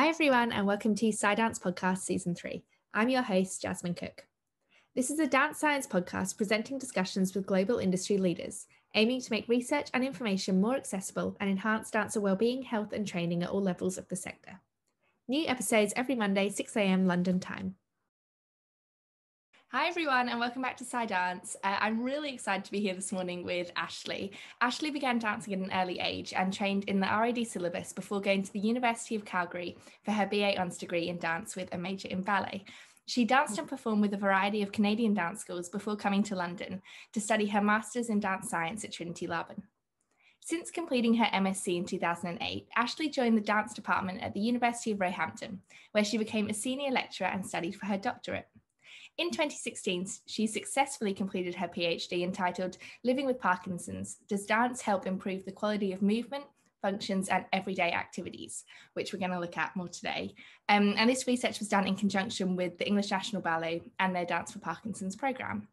Hi everyone and welcome to SciDance Podcast Season 3. I'm your host, Jasmine Cook. This is a dance science podcast presenting discussions with global industry leaders, aiming to make research and information more accessible and enhance dancer wellbeing, health and training at all levels of the sector. New episodes every Monday, 6 a.m. London time. Hi everyone and welcome back to SciDance. I'm really excited to be here this morning with Ashley. Ashley began dancing at an early age and trained in the RID syllabus before going to the University of Calgary for her BA Honours degree in dance with a major in ballet. She danced and performed with a variety of Canadian dance schools before coming to London to study her Masters in Dance Science at Trinity Laban. Since completing her MSc in 2008, Ashley joined the dance department at the University of Roehampton, where she became a senior lecturer and studied for her doctorate. In 2016, she successfully completed her PhD entitled Living with Parkinson's, Does Dance Help Improve the Quality of Movement, Functions and Everyday Activities, which we're going to look at more today. And this research was done in conjunction with the English National Ballet and their Dance for Parkinson's programme.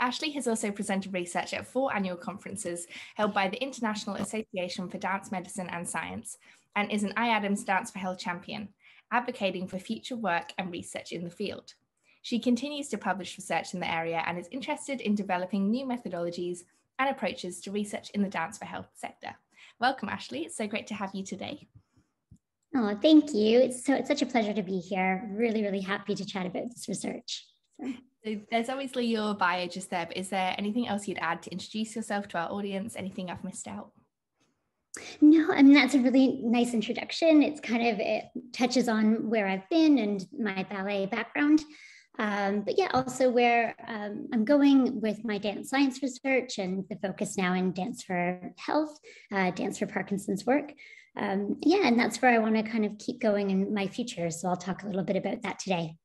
Ashley has also presented research at 4 annual conferences held by the International Association for Dance Medicine and Science and is an IADAMS Dance for Health champion, advocating for future work and research in the field. She continues to publish research in the area and is interested in developing new methodologies and approaches to research in the dance for health sector. Welcome, Ashley. It's so great to have you today. Oh, thank you. It's such a pleasure to be here. Really happy to chat about this research. So there's obviously your bio just there, but is there anything else you'd add to introduce yourself to our audience? Anything I've missed out? No, I mean, that's a really nice introduction. It touches on where I've been and my ballet background. But yeah, also where I'm going with my dance science research and the focus now in dance for health, dance for Parkinson's work. And that's where I want to kind of keep going in my future. So I'll talk a little bit about that today.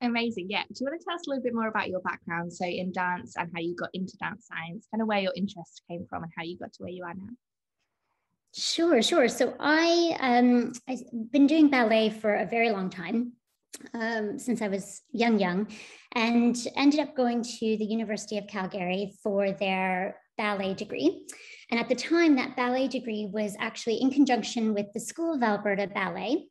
Amazing. Yeah. Do you want to tell us a little bit more about your background? So in dance and how you got into dance science, kind of where your interest came from and how you got to where you are now? Sure. So I've been doing ballet for a very long time. Since I was young, and ended up going to the University of Calgary for their ballet degree. And at the time, that ballet degree was actually in conjunction with the School of Alberta Ballet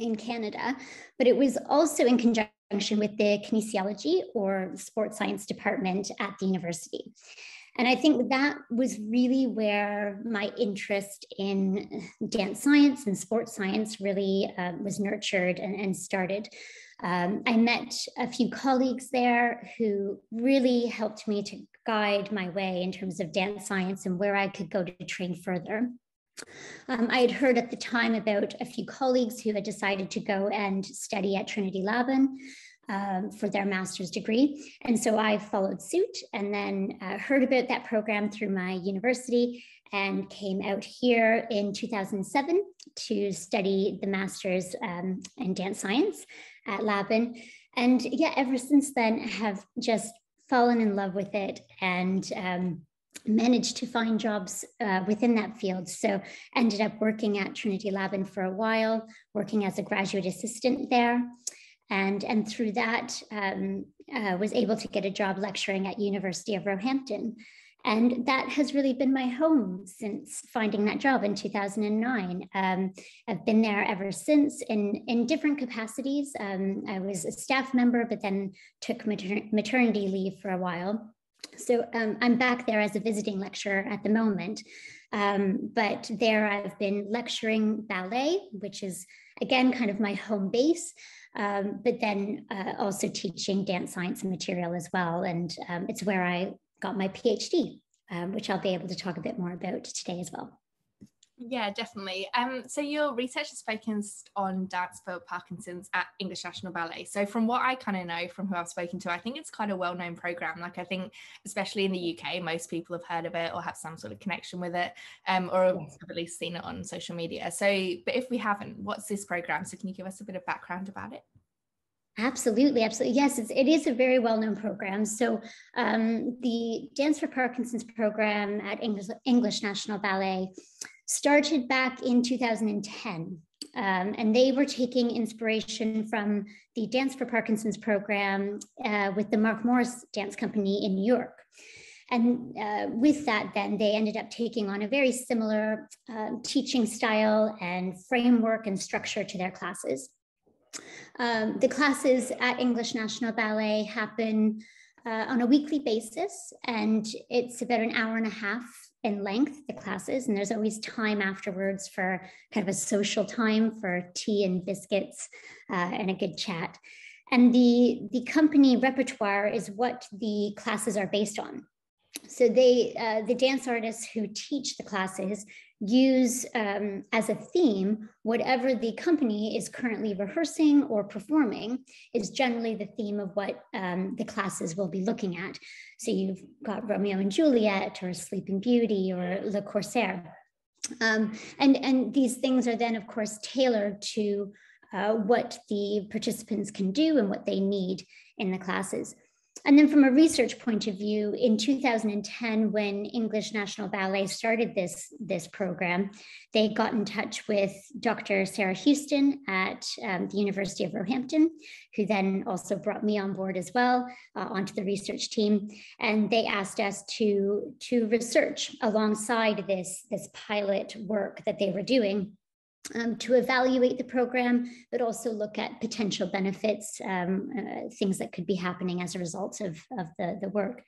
in Canada, but it was also in conjunction with the kinesiology or sports science department at the university. And I think that was really where my interest in dance science and sports science really was nurtured and started. I met a few colleagues there who really helped me to guide my way in terms of dance science and where I could go to train further. I had heard at the time about a few colleagues who had decided to go and study at Trinity Laban for their master's degree. And so I followed suit and then heard about that program through my university and came out here in 2007 to study the master's in dance science at Laban. And yeah, ever since then have just fallen in love with it and managed to find jobs within that field. So ended up working at Trinity Laban for a while, working as a graduate assistant there. And through that, was able to get a job lecturing at University of Roehampton. And that has really been my home since finding that job in 2009. I've been there ever since in different capacities. I was a staff member, but then took maternity leave for a while. So I'm back there as a visiting lecturer at the moment. But there I've been lecturing ballet, which is, again, kind of my home base. But then also teaching dance science and material as well. And it's where I got my PhD, which I'll be able to talk a bit more about today as well. Yeah, definitely. So your research is focused on dance for Parkinson's at English National Ballet. So from what I kind of know from who I've spoken to, I think it's quite a well-known program. Like I think, especially in the UK, most people have heard of it or have some sort of connection with it, or Yes. have at least seen it on social media. So, but if we haven't, what's this program? So can you give us a bit of background about it? Absolutely. Yes, it is a very well-known program. So the Dance for Parkinson's program at English National Ballet started back in 2010. And they were taking inspiration from the Dance for Parkinson's program with the Mark Morris Dance Company in New York. And with that, then they ended up taking on a very similar teaching style and framework and structure to their classes. The classes at English National Ballet happen on a weekly basis, and it's about an hour and a half in length, the classes, and there's always time afterwards for kind of a social time for tea and biscuits and a good chat. And the company repertoire is what the classes are based on. So the dance artists who teach the classes use as a theme whatever the company is currently rehearsing or performing is generally the theme of what the classes will be looking at. So you've got Romeo and Juliet or Sleeping Beauty or Le Corsaire. And these things are then, of course, tailored to what the participants can do and what they need in the classes. And then from a research point of view, in 2010, when English National Ballet started this program, they got in touch with Dr. Sarah Houston at the University of Roehampton, who then also brought me on board as well onto the research team. And they asked us to research alongside this pilot work that they were doing. To evaluate the program, but also look at potential benefits, things that could be happening as a result of the work.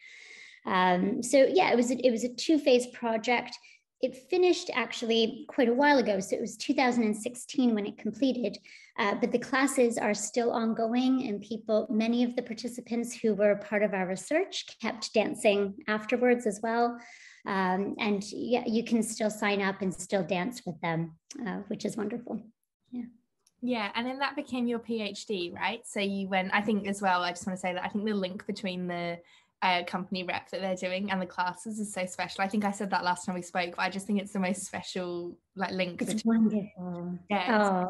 So yeah, it was a two-phase project. It finished actually quite a while ago. So it was 2016 when it completed, but the classes are still ongoing, and many of the participants who were part of our research kept dancing afterwards as well. And yeah, you can still sign up and still dance with them, which is wonderful. Yeah. Yeah, and then that became your PhD, right? So you went, I think as well, I just want to say that I think the link between the company rep that they're doing and the classes is so special. I think I said that last time we spoke, but I just think it's the most special link. It's wonderful. Yeah,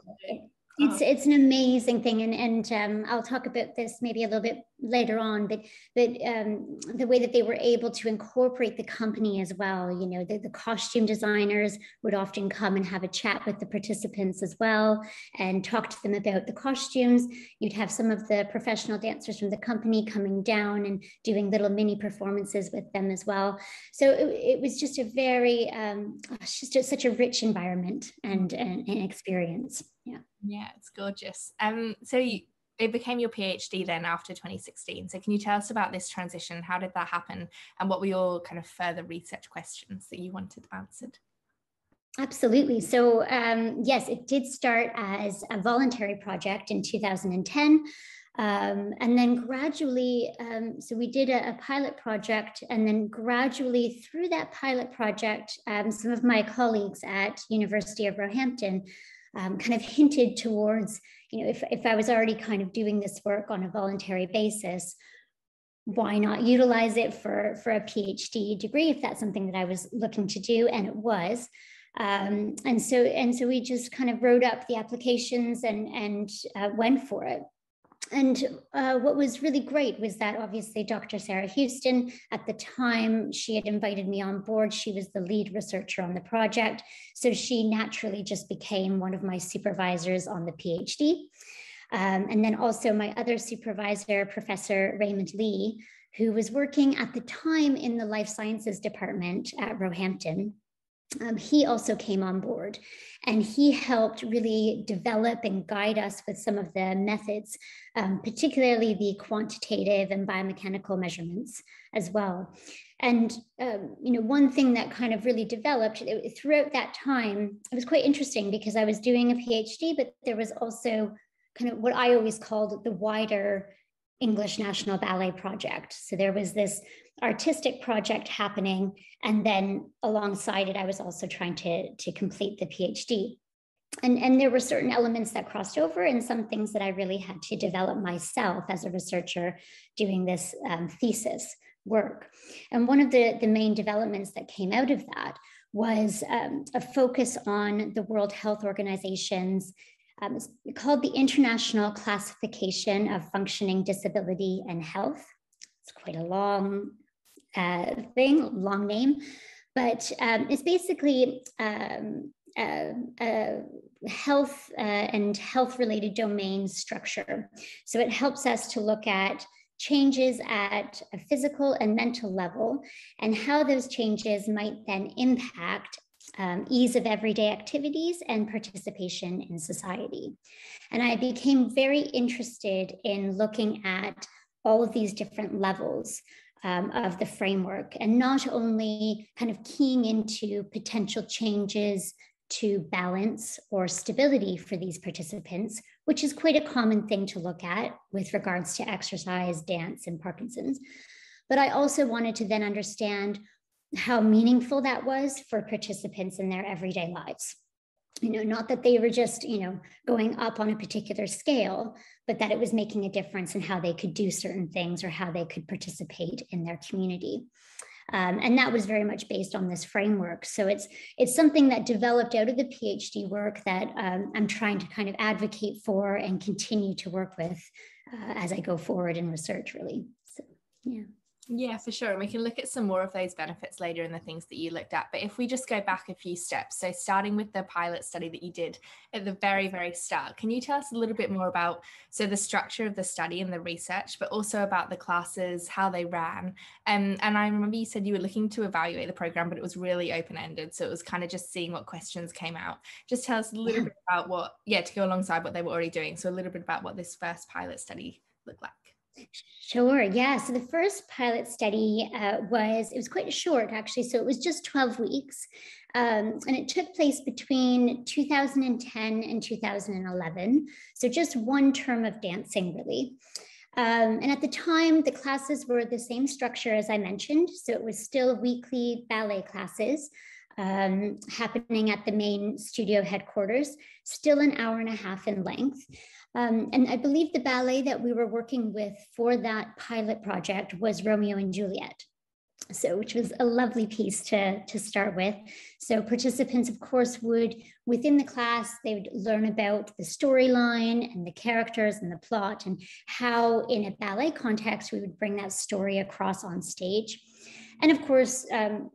it's an amazing thing, and I'll talk about this maybe a little bit later on, but the way that they were able to incorporate the company as well. You know, the costume designers would often come and have a chat with the participants as well and talk to them about the costumes. You'd have some of the professional dancers from the company coming down and doing little mini performances with them as well. So it was just a very, such a rich environment and experience. Yeah, it's gorgeous. It became your PhD then after 2016. So can you tell us about this transition? How did that happen? And what were your kind of further research questions that you wanted answered? Absolutely. So yes, it did start as a voluntary project in 2010. And then gradually, so we did a pilot project, and then gradually through that pilot project, some of my colleagues at University of Roehampton kind of hinted towards, you know, if I was already kind of doing this work on a voluntary basis, why not utilize it for a PhD degree if that's something that I was looking to do? And it was. And so we just kind of wrote up the applications and went for it. And what was really great was that obviously Dr. Sarah Houston, at the time she had invited me on board, she was the lead researcher on the project. So she naturally just became one of my supervisors on the PhD. And then also my other supervisor, Professor Raymond Lee, who was working at the time in the life sciences department at Roehampton. He also came on board, and he helped really develop and guide us with some of the methods, particularly the quantitative and biomechanical measurements as well. And you know, one thing that kind of really developed throughout that time, it was quite interesting because I was doing a PhD, but there was also kind of what I always called the wider English National Ballet project. So there was this artistic project happening, and then alongside it, I was also trying to complete the PhD. And there were certain elements that crossed over and some things that I really had to develop myself as a researcher doing this thesis work. And one of the main developments that came out of that was a focus on the World Health Organization's it's called the International Classification of Functioning Disability and Health. It's quite a long long name, but it's basically health and health-related domain structure. So it helps us to look at changes at a physical and mental level, and how those changes might then impact ease of everyday activities and participation in society. And I became very interested in looking at all of these different levels of the framework, and not only kind of keying into potential changes to balance or stability for these participants, which is quite a common thing to look at with regards to exercise, dance, and Parkinson's. But I also wanted to then understand how meaningful that was for participants in their everyday lives. Not that they were just, going up on a particular scale, but that it was making a difference in how they could do certain things or how they could participate in their community. And that was very much based on this framework. So it's something that developed out of the PhD work that I'm trying to kind of advocate for and continue to work with as I go forward in research, really. So, yeah. Yeah, for sure. And we can look at some more of those benefits later in the things that you looked at. But if we just go back a few steps, so starting with the pilot study that you did at the very, very start, can you tell us a little bit more about the structure of the study and the research, but also about the classes, how they ran? And I remember you said you were looking to evaluate the program, but it was really open-ended. So it was kind of just seeing what questions came out. Just tell us a little bit about to go alongside what they were already doing. So a little bit about what this first pilot study looked like. Sure. Yeah. So the first pilot study was quite short, actually. So it was just 12 weeks. And it took place between 2010 and 2011. So just one term of dancing, really. And at the time, the classes were the same structure as I mentioned. So it was still weekly ballet classes happening at the main studio headquarters, still an hour and a half in length. And I believe the ballet that we were working with for that pilot project was Romeo and Juliet. So, which was a lovely piece to start with. So participants, of course, would, within the class, they would learn about the storyline and the characters and the plot, and how in a ballet context, we would bring that story across on stage. And of course, the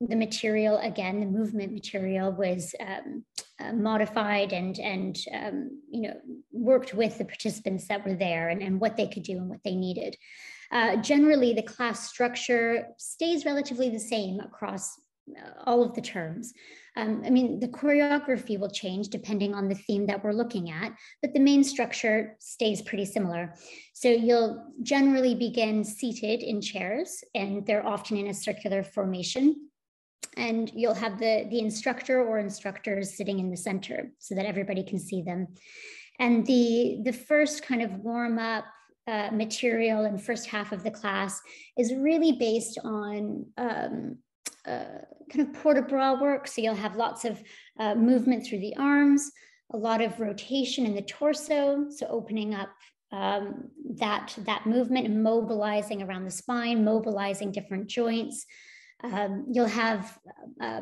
material, again, the movement material was modified and worked with the participants that were there and what they could do and what they needed. Generally, the class structure stays relatively the same across all of the terms. The choreography will change depending on the theme that we're looking at, but the main structure stays pretty similar. So you'll generally begin seated in chairs, and they're often in a circular formation. And you'll have the instructor or instructors sitting in the center so that everybody can see them. And the first kind of warm-up material and first half of the class is really based on kind of port-de-bras work. So you'll have lots of movement through the arms, a lot of rotation in the torso. So opening up that movement and mobilizing around the spine, mobilizing different joints. You'll have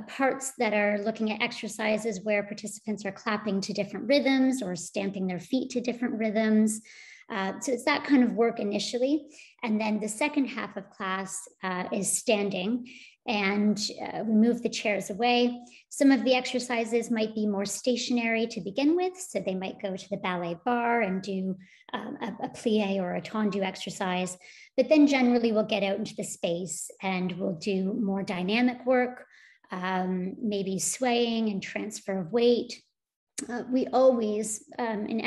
parts that are looking at exercises where participants are clapping to different rhythms or stamping their feet to different rhythms. So it's that kind of work initially. And then the second half of class is standing, and we move the chairs away. Some of the exercises might be more stationary to begin with. So they might go to the ballet bar and do a plie or a tendu exercise. But then generally we'll get out into the space and we'll do more dynamic work, maybe swaying and transfer of weight. We always, in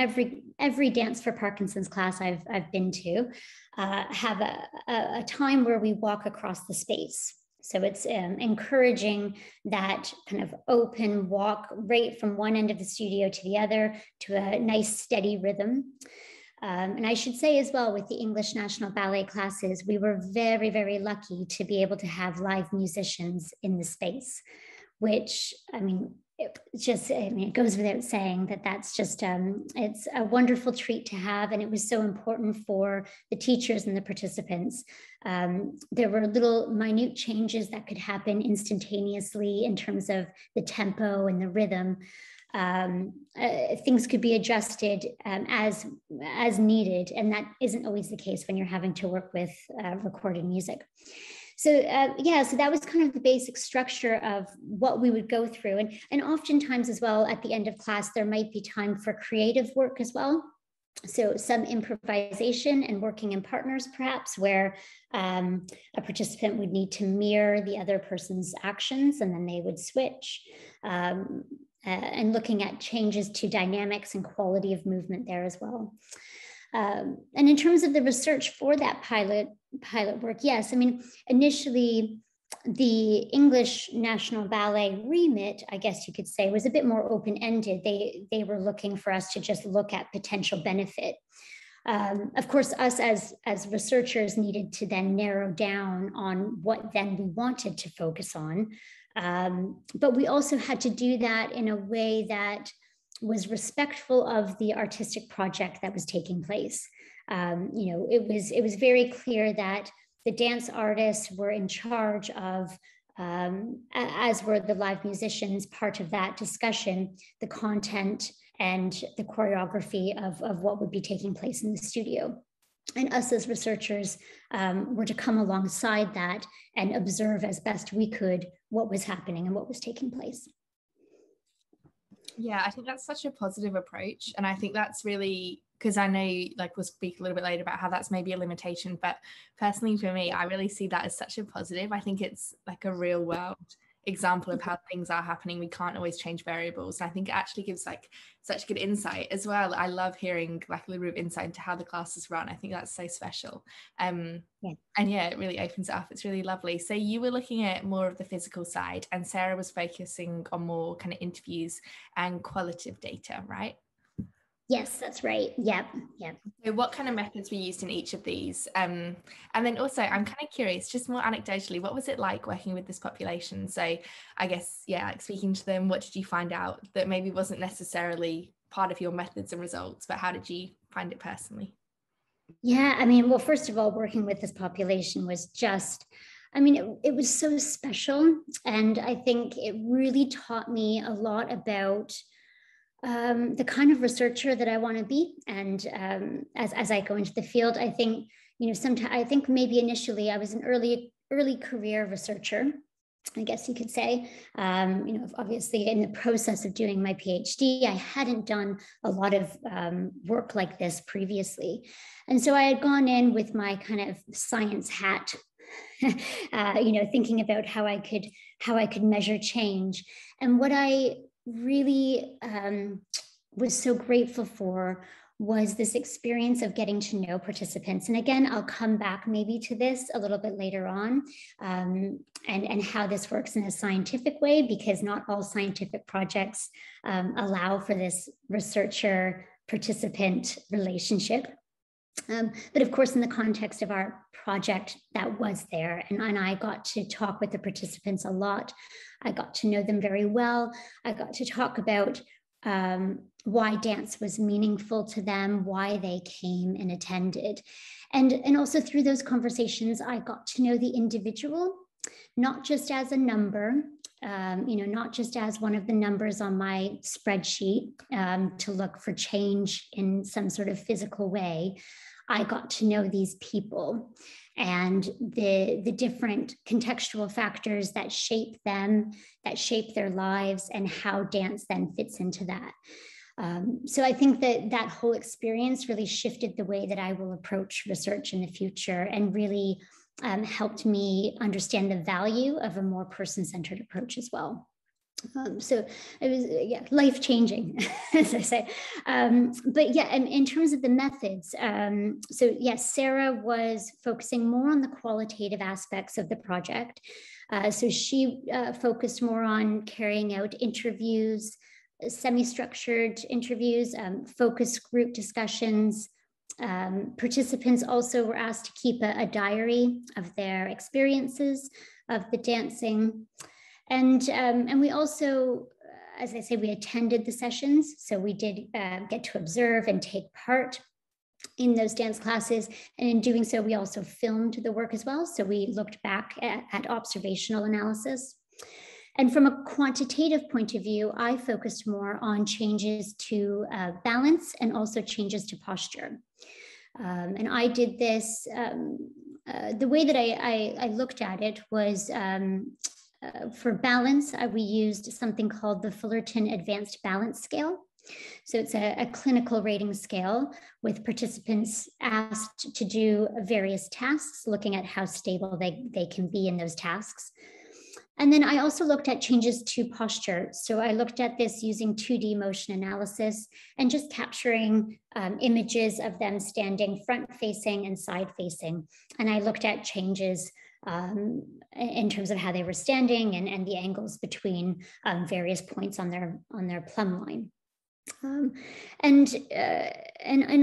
every Dance for Parkinson's class I've been to, have a time where we walk across the space. So it's encouraging that kind of open walk right from one end of the studio to the other to a nice steady rhythm. And I should say as well, with the English National Ballet classes, we were very, very lucky to be able to have live musicians in the space, which, it goes without saying that that's just, it's a wonderful treat to have. And it was so important for the teachers and the participants. There were little minute changes that could happen instantaneously in terms of the tempo and the rhythm. Things could be adjusted as needed. And that isn't always the case when you're having to work with recorded music. So so that was kind of the basic structure of what we would go through. And oftentimes as well, at the end of class, there might be time for creative work as well. So some improvisation and working in partners, perhaps, where a participant would need to mirror the other person's actions and then they would switch. And looking at changes to dynamics and quality of movement there as well. And in terms of the research for that pilot work, yes, I mean, initially the English National Ballet remit, I guess you could say, was a bit more open-ended. They were looking for us to just look at potential benefit. Of course, us as researchers needed to then narrow down on what then we wanted to focus on. But we also had to do that in a way that was respectful of the artistic project that was taking place. It was very clear that the dance artists were in charge of, as were the live musicians, part of that discussion, the content and the choreography of what would be taking place in the studio. And us as researchers were to come alongside that and observe as best we could what was happening and what was taking place. Yeah, I think that's such a positive approach. And I think that's really, because I know we'll speak a little bit later about how that's maybe a limitation, but personally for me, I really see that as such a positive. I think it's like a real world example of how things are happening. We can't always change variables. And I think it actually gives such good insight as well. I love hearing a little bit of insight into how the classes run. I think that's so special. And yeah, it really opens it up. It's really lovely. So you were looking at more of the physical side and Sarah was focusing on more kind of interviews and qualitative data, right? Yes, that's right. Yep. So what kind of methods were used in each of these? And then also, I'm kind of curious, just more anecdotally, what was it like working with this population? So I guess, speaking to them, what did you find out that maybe wasn't necessarily part of your methods and results, but how did you find it personally? Yeah, I mean, well, first of all, working with this population was just, it was so special. And I think it really taught me a lot about the kind of researcher that I want to be. And as I go into the field, I think, sometimes I think maybe initially I was an early career researcher, I guess you could say. Obviously in the process of doing my PhD, I hadn't done a lot of work like this previously. And so I had gone in with my kind of science hat, thinking about how I could measure change. And what I really was so grateful for was this experience of getting to know participants. And again, I'll come back maybe to this a little bit later on, and how this works in a scientific way, because not all scientific projects allow for this researcher-participant relationship. But of course, in the context of our project, that was there. And I got to talk with the participants a lot. I got to know them very well. I got to talk about why dance was meaningful to them, why they came and attended. And also through those conversations, I got to know the individual, not just as a number, not just as one of the numbers on my spreadsheet to look for change in some sort of physical way. I got to know these people and the different contextual factors that shape them, that shape their lives, and how dance then fits into that. So I think that whole experience really shifted the way that I will approach research in the future, and really helped me understand the value of a more person-centered approach as well. So it was life-changing, as I say. But yeah, and in terms of the methods, so yes, Sarah was focusing more on the qualitative aspects of the project. So she focused more on carrying out interviews, semi-structured interviews, focus group discussions. Participants also were asked to keep a diary of their experiences of the dancing. And we also, as I say, we attended the sessions. So we did get to observe and take part in those dance classes. And in doing so, we also filmed the work as well. So we looked back at observational analysis. And from a quantitative point of view, I focused more on changes to balance and also changes to posture. And I did this, the way that I looked at it was, for balance, we used something called the Fullerton Advanced Balance Scale. So it's a clinical rating scale with participants asked to do various tasks, looking at how stable they can be in those tasks. And then I also looked at changes to posture. So I looked at this using 2D motion analysis and just capturing images of them standing front facing and side facing. And I looked at changes in terms of how they were standing and the angles between various points on their plumb line. And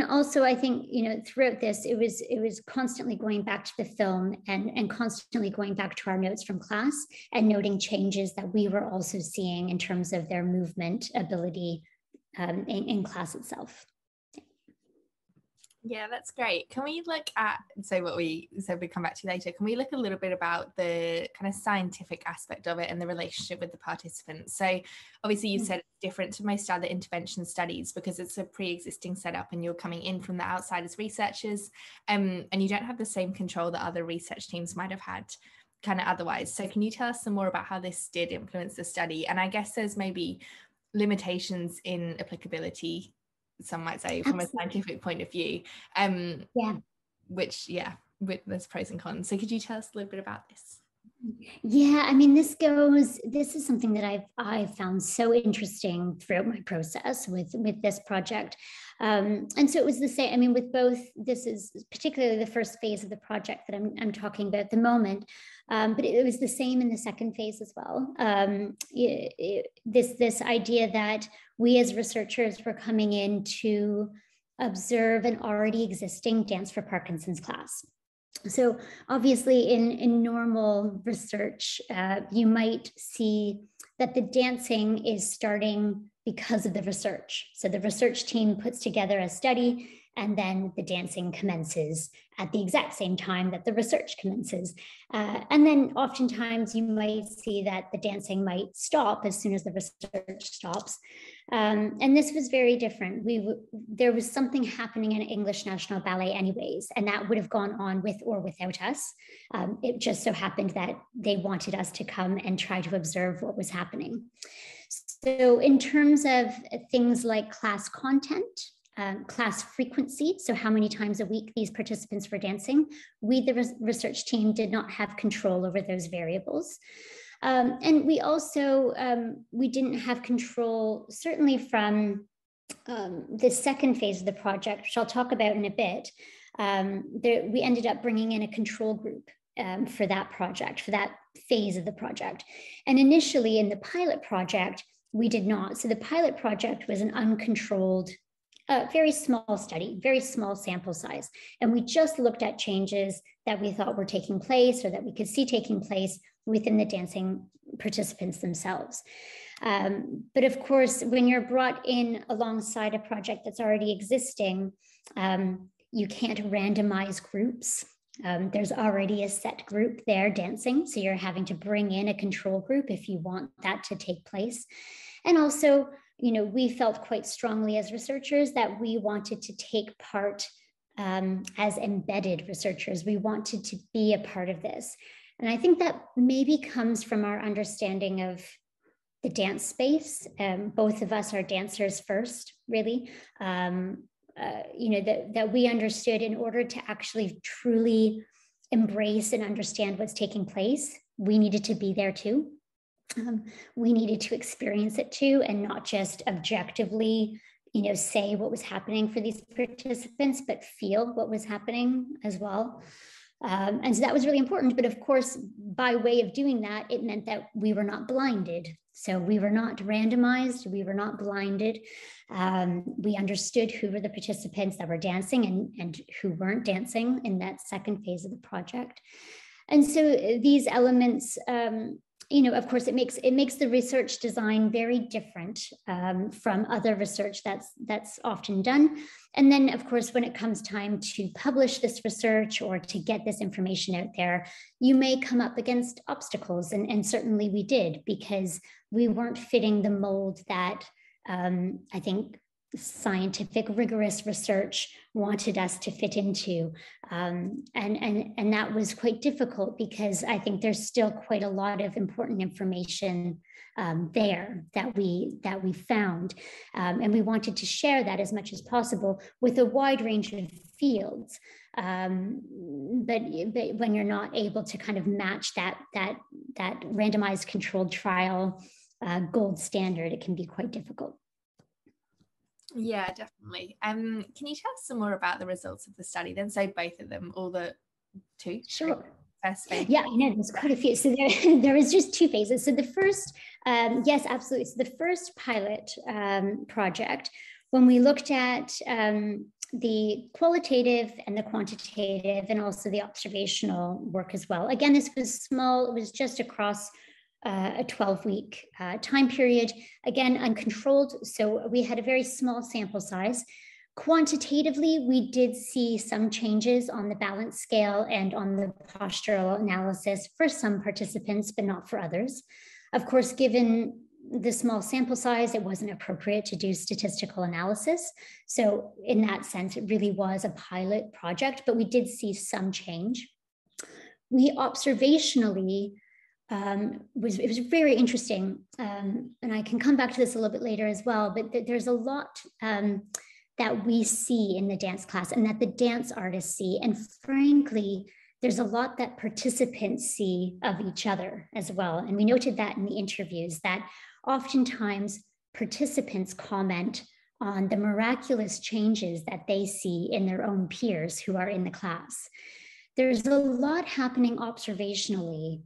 also I think, you know, throughout this, it was constantly going back to the film and constantly going back to our notes from class and noting changes that we were also seeing in terms of their movement ability in class itself. Yeah, that's great. Can we look at, so we come back to later, can we look a little bit about the kind of scientific aspect of it and the relationship with the participants? So obviously you said it's different to most other intervention studies because it's a pre-existing setup and you're coming in from the outside as researchers, and you don't have the same control that other research teams might have had kind of otherwise. So can you tell us some more about how this did influence the study? And I guess there's maybe limitations in applicability, some might say, from a scientific point of view, which there's pros and cons. So could you tell us a little bit about this? Yeah, I mean, this is something that I've found so interesting throughout my process with this project. And so it was the same, I mean, with both, this is particularly the first phase of the project that I'm talking about at the moment, but it was the same in the second phase as well. This idea that we as researchers were coming in to observe an already existing Dance for Parkinson's class. So obviously in normal research, you might see that the dancing is starting because of the research. So the research team puts together a study and then the dancing commences at the exact same time that the research commences. And then oftentimes you might see that the dancing might stop as soon as the research stops. And this was very different. There was something happening in English National Ballet anyways, and that would have gone on with or without us. It just so happened that they wanted us to come and try to observe what was happening. So in terms of things like class content, class frequency, so how many times a week these participants were dancing, we, the research team, did not have control over those variables. And we also, we didn't have control, certainly from the second phase of the project, which I'll talk about in a bit. We ended up bringing in a control group for that project, for that phase of the project. And initially in the pilot project, we did not. So the pilot project was an uncontrolled, very small study, very small sample size. And we just looked at changes that we thought were taking place or that we could see taking place within the dancing participants themselves. But of course, when you're brought in alongside a project that's already existing, you can't randomize groups. There's already a set group there dancing, so you're having to bring in a control group if you want that to take place. And also, you know, we felt quite strongly as researchers that we wanted to take part as embedded researchers. We wanted to be a part of this. And I think that maybe comes from our understanding of the dance space. Both of us are dancers first, really. You know, that we understood in order to actually truly embrace and understand what's taking place, we needed to be there too. We needed to experience it too, and not just objectively, you know, say what was happening for these participants, but feel what was happening as well. And so that was really important. But of course, by way of doing that, it meant that we were not blinded. So we were not randomized, we were not blinded. We understood who were the participants that were dancing and who weren't dancing in that second phase of the project. And so these elements, you know, of course, it makes the research design very different from other research that's often done. And then, of course, when it comes time to publish this research or to get this information out there, you may come up against obstacles. And certainly we did, because we weren't fitting the mold that I think scientific, rigorous research wanted us to fit into. And that was quite difficult because I think there's still quite a lot of important information there that we found. And we wanted to share that as much as possible with a wide range of fields. But when you're not able to kind of match that randomized controlled trial gold standard, it can be quite difficult. Yeah, definitely. Can you tell us some more about the results of the study then? So both of them, or the two? Sure. First phase. Yeah, I know there's quite a few. So there was just two phases. So the first, yes, absolutely. So the first pilot project, when we looked at the qualitative and the quantitative and also the observational work as well. Again, this was small. It was just across a 12-week time period, again, uncontrolled. So we had a very small sample size. Quantitatively, we did see some changes on the balance scale and on the postural analysis for some participants, but not for others. Of course, given the small sample size, it wasn't appropriate to do statistical analysis. So in that sense, it really was a pilot project, but we did see some change. We observationally, it was very interesting. And I can come back to this a little bit later as well, but there's a lot that we see in the dance class and that the dance artists see. And frankly, there's a lot that participants see of each other as well. And we noted that in the interviews, that oftentimes participants comment on the miraculous changes that they see in their own peers who are in the class. There's a lot happening observationally.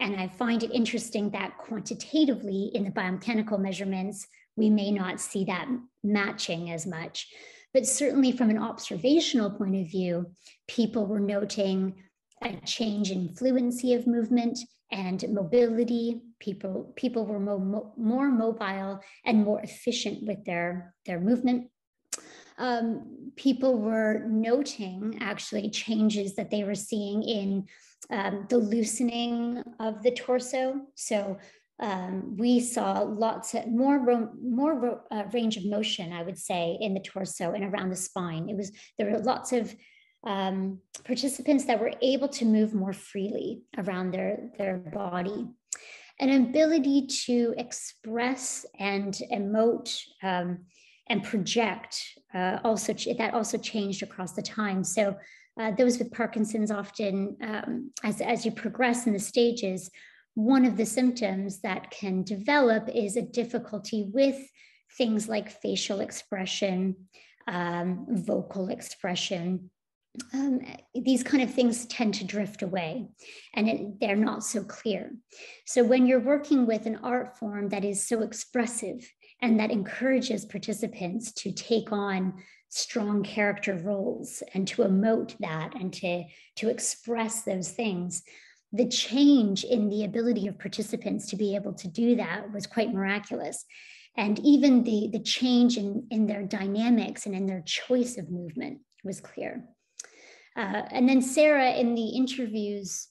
And I find it interesting that quantitatively in the biomechanical measurements, we may not see that matching as much. But certainly from an observational point of view, people were noting a change in fluency of movement and mobility. People were more mobile and more efficient with their movement. People were noting actually changes that they were seeing in the loosening of the torso. So we saw lots of more range of motion, I would say, in the torso and around the spine. There were lots of participants that were able to move more freely around their body. An ability to express and emote and project also changed across the time. So those with Parkinson's often, as you progress in the stages, one of the symptoms that can develop is a difficulty with things like facial expression, vocal expression. These kind of things tend to drift away and they're not so clear. So when you're working with an art form that is so expressive and that encourages participants to take on strong character roles and to emote that and to express those things, the change in the ability of participants to be able to do that was quite miraculous. And even the change in their dynamics and in their choice of movement was clear. And then Sarah in the interviews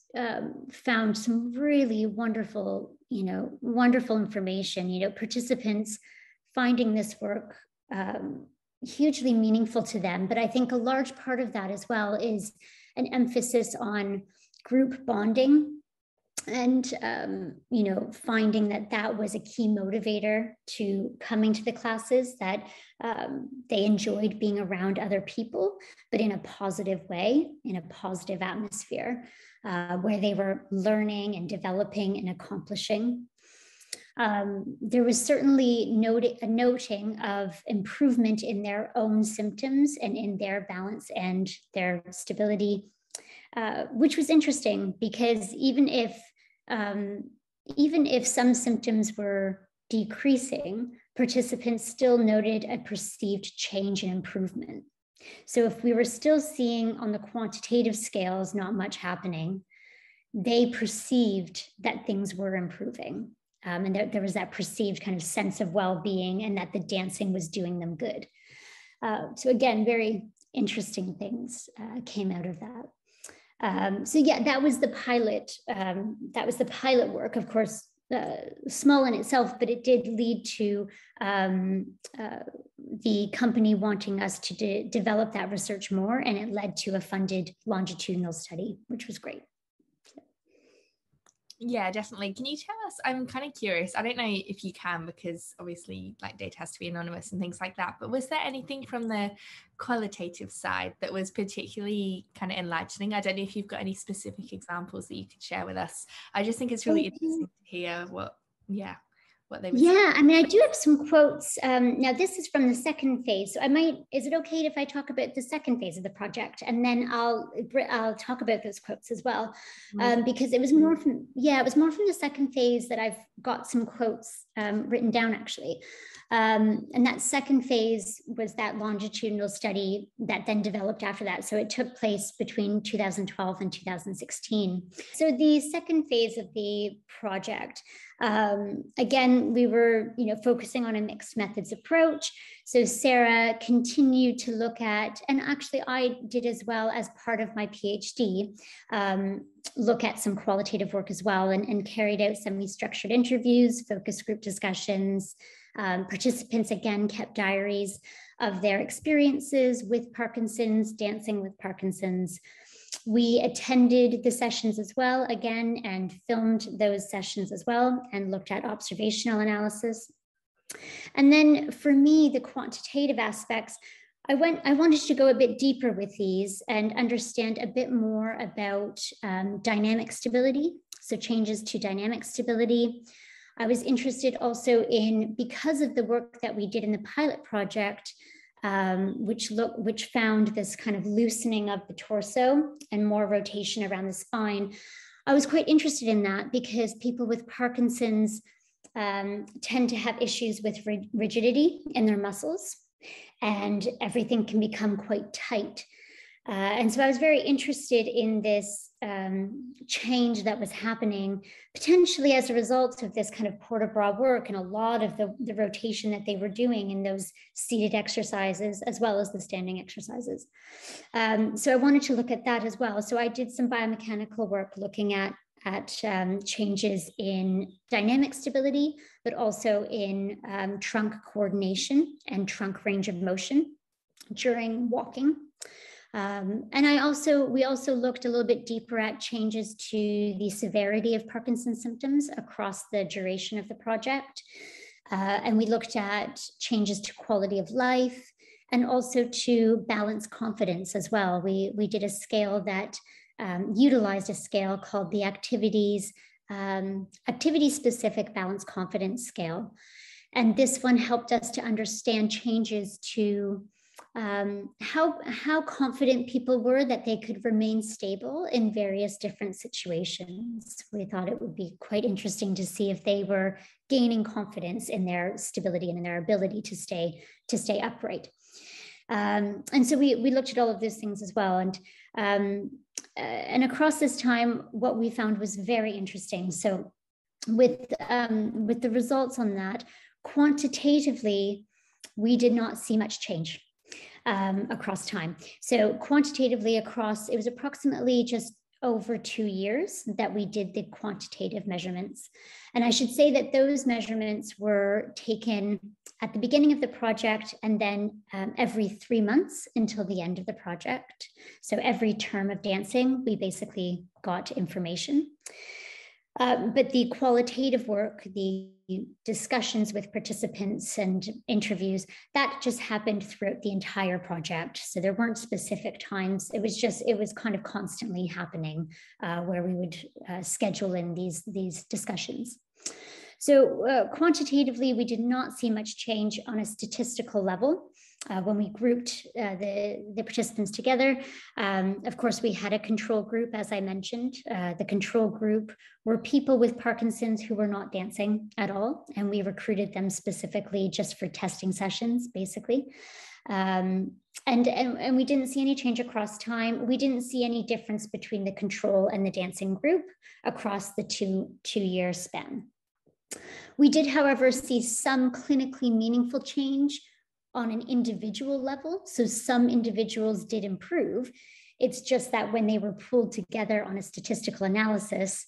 found some really wonderful information, participants finding this work hugely meaningful to them. But I think a large part of that as well is an emphasis on group bonding and, finding that was a key motivator to coming to the classes, that they enjoyed being around other people, but in a positive way, in a positive atmosphere, where they were learning and developing and accomplishing. There was certainly a noting of improvement in their own symptoms and in their balance and their stability, which was interesting because even if some symptoms were decreasing, participants still noted a perceived change and improvement. So if we were still seeing on the quantitative scales not much happening, they perceived that things were improving. And there was that perceived kind of sense of well-being and that the dancing was doing them good. So again, very interesting things came out of that. So yeah, that was the pilot. That was the pilot work. Of course, small in itself, but it did lead to the company wanting us to develop that research more, and it led to a funded longitudinal study, which was great. Yeah, definitely. Can you tell us, I'm kind of curious, I don't know if you can, because obviously like data has to be anonymous and things like that, but was there anything from the qualitative side that was particularly kind of enlightening? I don't know if you've got any specific examples that you could share with us. I just think it's really interesting to hear what they were saying. Yeah, I mean, I do have some quotes. Now, this is from the second phase. So is it okay if I talk about the second phase of the project? And then I'll talk about those quotes as well. Because it was more from the second phase that I've got some quotes written down, actually. And that second phase was that longitudinal study that then developed after that. So it took place between 2012 and 2016. So the second phase of the project, again, we were, focusing on a mixed methods approach. So Sarah continued to look at, and actually I did as well as part of my PhD, look at some qualitative work as well, and carried out semi-structured interviews, focus group discussions. Participants again kept diaries of their experiences with Parkinson's, dancing with Parkinson's. We attended the sessions as well, again, and filmed those sessions as well, and looked at observational analysis. And then for me, the quantitative aspects, I wanted to go a bit deeper with these and understand a bit more about dynamic stability, so changes to dynamic stability. I was interested also in, because of the work that we did in the pilot project, which found this kind of loosening of the torso and more rotation around the spine. I was quite interested in that because people with Parkinson's tend to have issues with rigidity in their muscles, and everything can become quite tight. And so I was very interested in this change that was happening potentially as a result of this kind of port de bras work and a lot of the rotation that they were doing in those seated exercises as well as the standing exercises. So I wanted to look at that as well. So I did some biomechanical work looking at changes in dynamic stability, but also in trunk coordination and trunk range of motion during walking. And we also looked a little bit deeper at changes to the severity of Parkinson's symptoms across the duration of the project. And we looked at changes to quality of life and also to balance confidence as well. We did a scale that utilized a scale called the activity-specific balance confidence scale. And this one helped us to understand changes to how confident people were that they could remain stable in various different situations. We thought it would be quite interesting to see if they were gaining confidence in their stability and in their ability to stay upright. And so we looked at all of those things as well. And across this time, what we found was very interesting. So with the results on that, quantitatively, we did not see much change across time. So quantitatively it was approximately just over 2 years that we did the quantitative measurements. And I should say that those measurements were taken at the beginning of the project and then every 3 months until the end of the project. So every term of dancing, we basically got information. But the qualitative work, the discussions with participants and interviews, that just happened throughout the entire project. So there weren't specific times. It was kind of constantly happening where we would schedule in these discussions. So quantitatively, we did not see much change on a statistical level. When we grouped the participants together, of course, we had a control group, as I mentioned. The control group were people with Parkinson's who were not dancing at all, and we recruited them specifically just for testing sessions, basically. And we didn't see any change across time. We didn't see any difference between the control and the dancing group across the two-year span. We did, however, see some clinically meaningful change on an individual level. So some individuals did improve. It's just that when they were pulled together on a statistical analysis,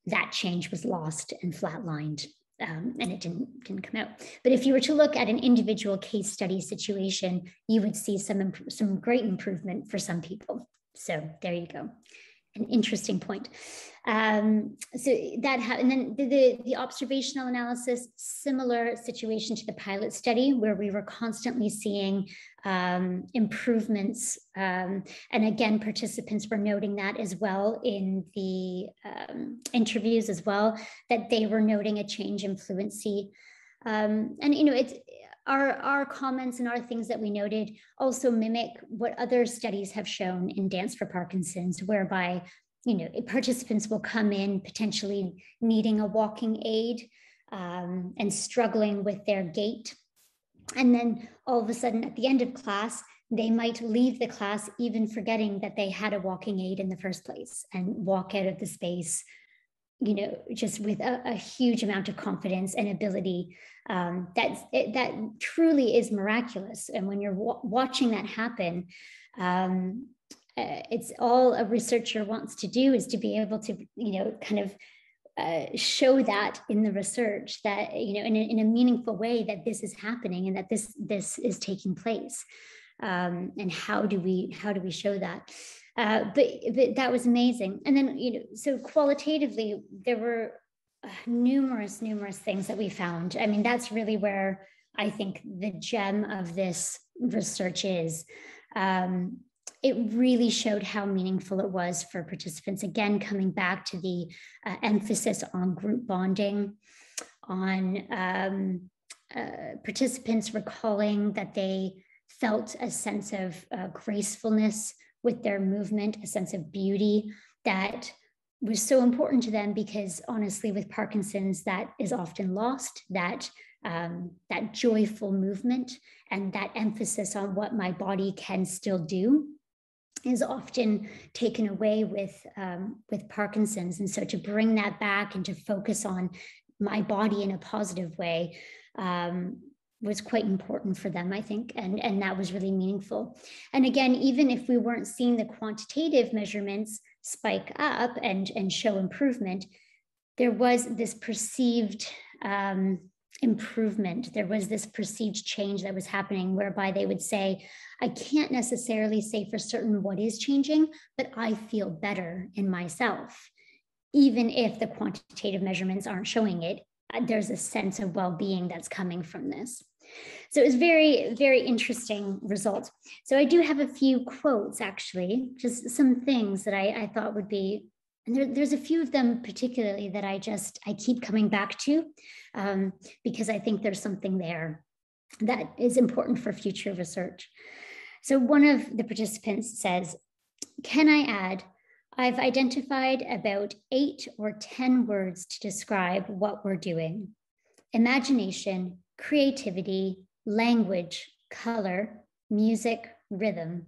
that change was lost and flatlined. And it didn't come out. But if you were to look at an individual case study situation, you would see some great improvement for some people. So there you go. An interesting point. So that and then the observational analysis, similar situation to the pilot study, where we were constantly seeing improvements. And again, participants were noting that as well in the interviews as well, that they were noting a change in fluency. And, you know, it's our comments and our things that we noted also mimic what other studies have shown in Dance for Parkinson's, whereby, you know, participants will come in potentially needing a walking aid and struggling with their gait. And then all of a sudden at the end of class, they might leave the class even forgetting that they had a walking aid in the first place and walk out of the space, you know, just with a huge amount of confidence and ability. That truly is miraculous. And when you're watching that happen, it's all a researcher wants to do is to be able to, you know, kind of show that in the research, that, you know, in a meaningful way, that this is happening and that this is taking place. And how do we show that? But that was amazing. And then, you know, so qualitatively, there were numerous things that we found. I mean, that's really where I think the gem of this research is. It really showed how meaningful it was for participants. Again, coming back to the emphasis on group bonding, on participants recalling that they felt a sense of gracefulness with their movement, a sense of beauty that was so important to them, because honestly, with Parkinson's, that is often lost, that joyful movement and that emphasis on what my body can still do is often taken away with Parkinson's. And so to bring that back and to focus on my body in a positive way was quite important for them, I think, and that was really meaningful. And again, even if we weren't seeing the quantitative measurements spike up and show improvement, there was this perceived improvement. There was this perceived change that was happening, whereby they would say, I can't necessarily say for certain what is changing, but I feel better in myself. Even if the quantitative measurements aren't showing it, there's a sense of well-being that's coming from this. So it was very, very interesting results. So I do have a few quotes, actually, just some things that I thought would be, and there's a few of them particularly that I keep coming back to because I think there's something there that is important for future research. So one of the participants says, can I add, I've identified about 8 or 10 words to describe what we're doing: imagination, creativity, language, color, music, rhythm.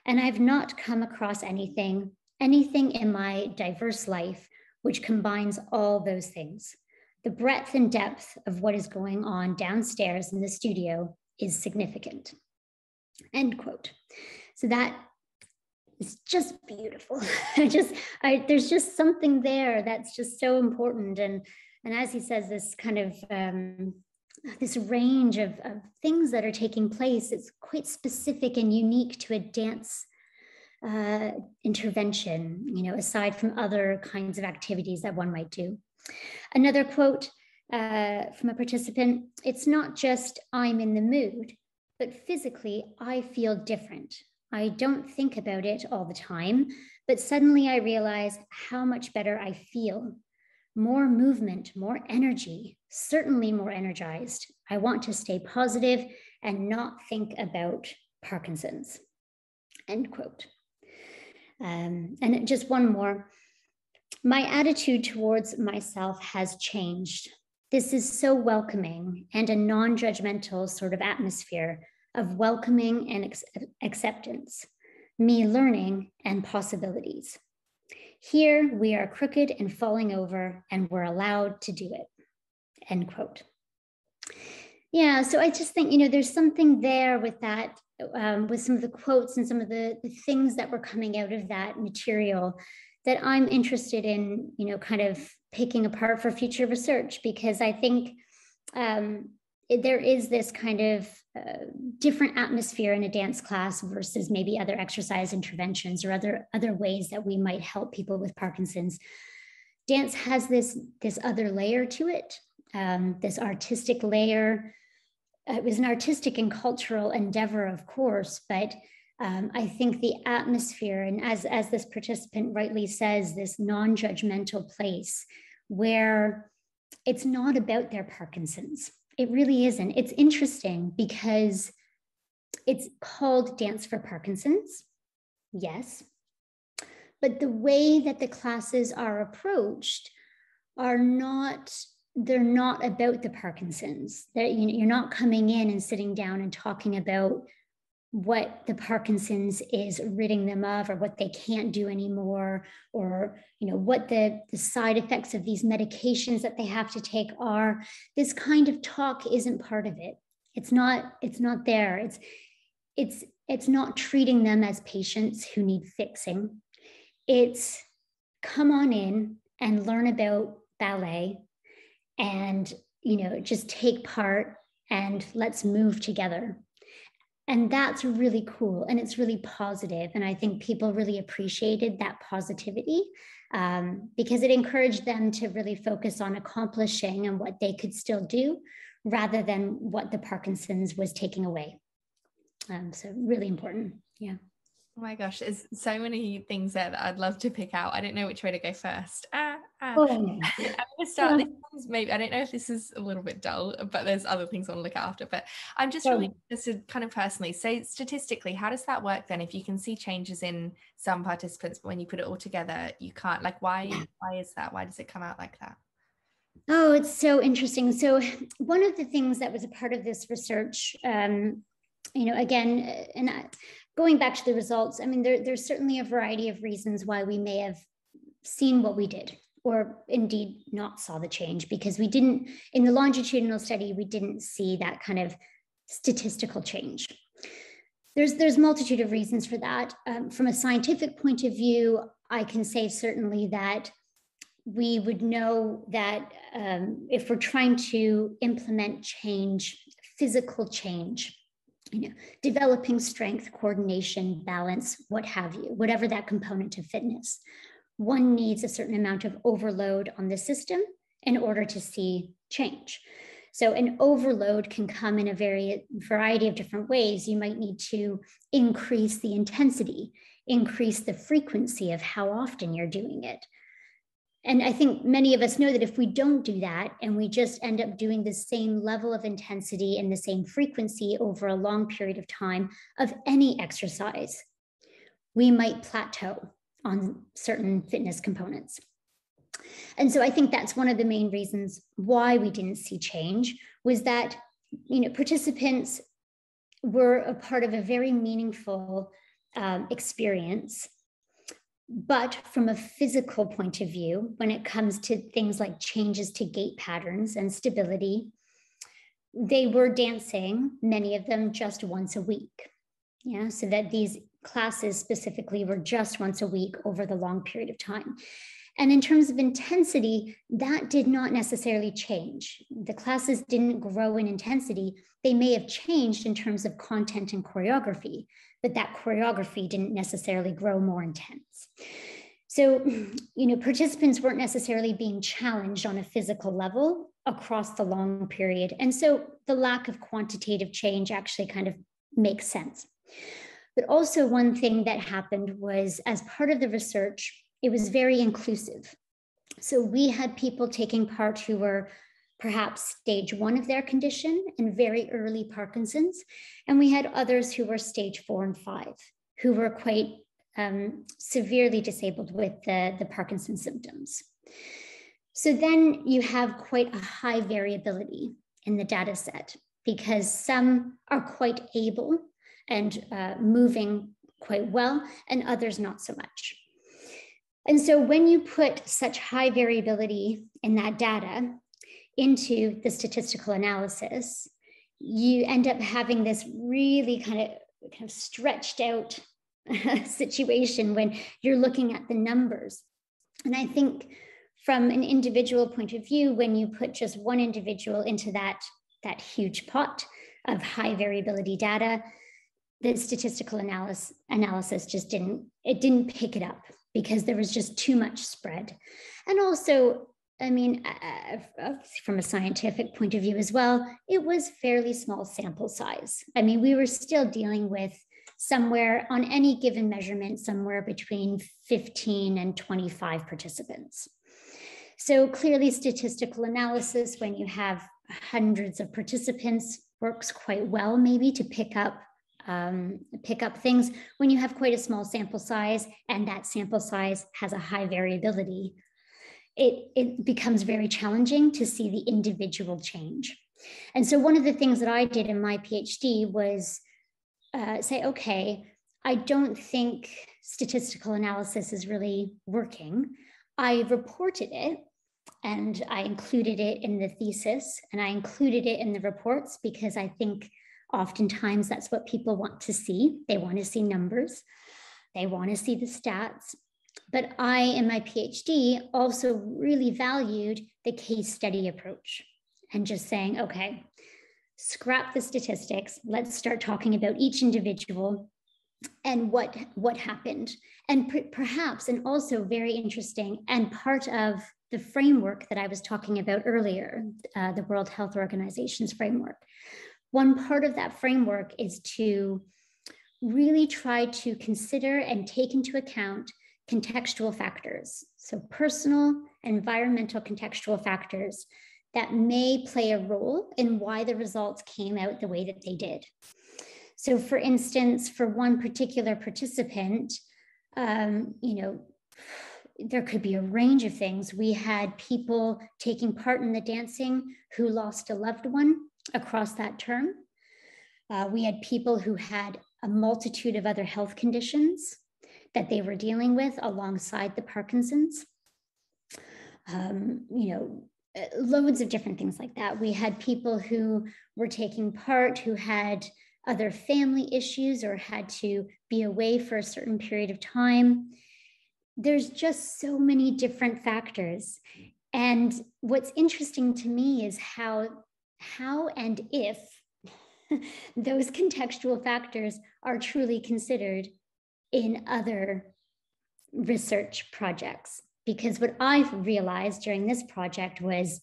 And I've not come across anything in my diverse life which combines all those things. The breadth and depth of what is going on downstairs in the studio is significant. End quote. So that is just beautiful. There's just something there that's just so important. And as he says, this kind of this range of things that are taking place, it's quite specific and unique to a dance intervention, you know, aside from other kinds of activities that one might do. Another quote from a participant, it's not just I'm in the mood, but physically I feel different. I don't think about it all the time, but suddenly I realize how much better I feel. More movement, more energy, certainly more energized. I want to stay positive and not think about Parkinson's. End quote. And just one more. My attitude towards myself has changed. This is so welcoming and a non-judgmental sort of atmosphere of welcoming and acceptance, me learning and possibilities. Here we are crooked and falling over and we're allowed to do it, end quote. Yeah, so I just think, you know, there's something there with that, with some of the quotes and some of the things that were coming out of that material that I'm interested in, kind of picking apart for future research, because I think there is this kind of different atmosphere in a dance class versus maybe other exercise interventions or other ways that we might help people with Parkinson's. Dance has this other layer to it, this artistic layer. It was an artistic and cultural endeavor, of course, but I think the atmosphere, and as this participant rightly says, this non-judgmental place where it's not about their Parkinson's. It really isn't. It's interesting because it's called Dance for Parkinson's, yes, but the way that the classes are approached they're not about the Parkinson's. You're not coming in and sitting down and talking about what the Parkinson's is ridding them of, or what they can't do anymore, or what the side effects of these medications that they have to take are. This kind of talk isn't part of it. It's not there. It's not treating them as patients who need fixing. It's come on in and learn about ballet and just take part and let's move together. And that's really cool, and it's really positive. And I think people really appreciated that positivity because it encouraged them to really focus on accomplishing and what they could still do rather than what the Parkinson's was taking away. So really important. Yeah. Oh my gosh, there's so many things there that I'd love to pick out. I don't know which way to go first. Oh. I'm going to start. This one's maybe, I don't know if this is a little bit dull, but there's other things I want to look after. But I'm just really interested kind of personally. So statistically, how does that work then? If you can see changes in some participants, but when you put it all together, you can't. Like, why is that? Why does it come out like that? Oh, it's so interesting. So one of the things that was a part of this research, again, going back to the results, I mean, there's certainly a variety of reasons why we may have seen what we did, or indeed not saw the change, because we didn't, in the longitudinal study, we didn't see that kind of statistical change. There's multitude of reasons for that. From a scientific point of view, I can say certainly that we would know that if we're trying to implement change, physical change, developing strength, coordination, balance, what have you, whatever that component of fitness, one needs a certain amount of overload on the system in order to see change. So an overload can come in a variety of different ways. You might need to increase the intensity, increase the frequency of how often you're doing it. And I think many of us know that if we don't do that and we just end up doing the same level of intensity and the same frequency over a long period of time of any exercise, we might plateau on certain fitness components. And so I think that's one of the main reasons why we didn't see change, was that participants were a part of a very meaningful experience. But from a physical point of view, when it comes to things like changes to gait patterns and stability, they were dancing, many of them, just once a week. Yeah, so that these classes specifically were just once a week over the long period of time. And in terms of intensity, that did not necessarily change. The classes didn't grow in intensity. They may have changed in terms of content and choreography, but that choreography didn't necessarily grow more intense. So, participants weren't necessarily being challenged on a physical level across the long period. And so the lack of quantitative change actually kind of makes sense. But also one thing that happened was, as part of the research, it was very inclusive. So we had people taking part who were perhaps stage 1 of their condition and very early Parkinson's. And we had others who were stage 4 and 5, who were quite severely disabled with the Parkinson's symptoms. So then you have quite a high variability in the data set, because some are quite able and moving quite well, and others not so much. And so when you put such high variability in that data into the statistical analysis, you end up having this really kind of stretched out situation when you're looking at the numbers. And I think from an individual point of view, when you put just one individual into that huge pot of high variability data, the statistical analysis just didn't pick it up because there was just too much spread. And also, I mean, from a scientific point of view as well, it was fairly small sample size. I mean, we were still dealing with somewhere on any given measurement, somewhere between 15 and 25 participants. So clearly statistical analysis, when you have hundreds of participants, works quite well maybe to pick up things. When you have quite a small sample size and that sample size has a high variability, it becomes very challenging to see the individual change. And so one of the things that I did in my PhD was say, okay, I don't think statistical analysis is really working. I reported it and I included it in the thesis and I included it in the reports because I think oftentimes that's what people want to see. They want to see numbers. They want to see the stats. But I, in my PhD, also really valued the case study approach and just saying, okay, scrap the statistics. Let's start talking about each individual and what happened. And perhaps, and also very interesting, and part of the framework that I was talking about earlier, the World Health Organization's framework. One part of that framework is to really try to consider and take into account contextual factors. So personal, environmental contextual factors that may play a role in why the results came out the way that they did. So for instance, for one particular participant, there could be a range of things. We had people taking part in the dancing who lost a loved one across that term. We had people who had a multitude of other health conditions that they were dealing with alongside the Parkinson's. Loads of different things like that. We had people who were taking part who had other family issues or had to be away for a certain period of time. There's just so many different factors. And what's interesting to me is how and if those contextual factors are truly considered in other research projects. Because what I've realized during this project was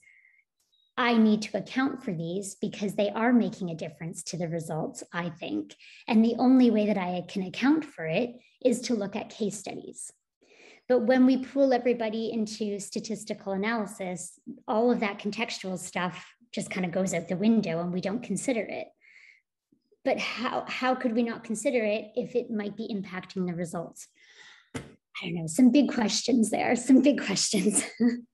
I need to account for these because they are making a difference to the results, I think. And the only way that I can account for it is to look at case studies. But when we pull everybody into statistical analysis, all of that contextual stuff just kind of goes out the window and we don't consider it. But how could we not consider it if it might be impacting the results? I don't know, some big questions there, some big questions.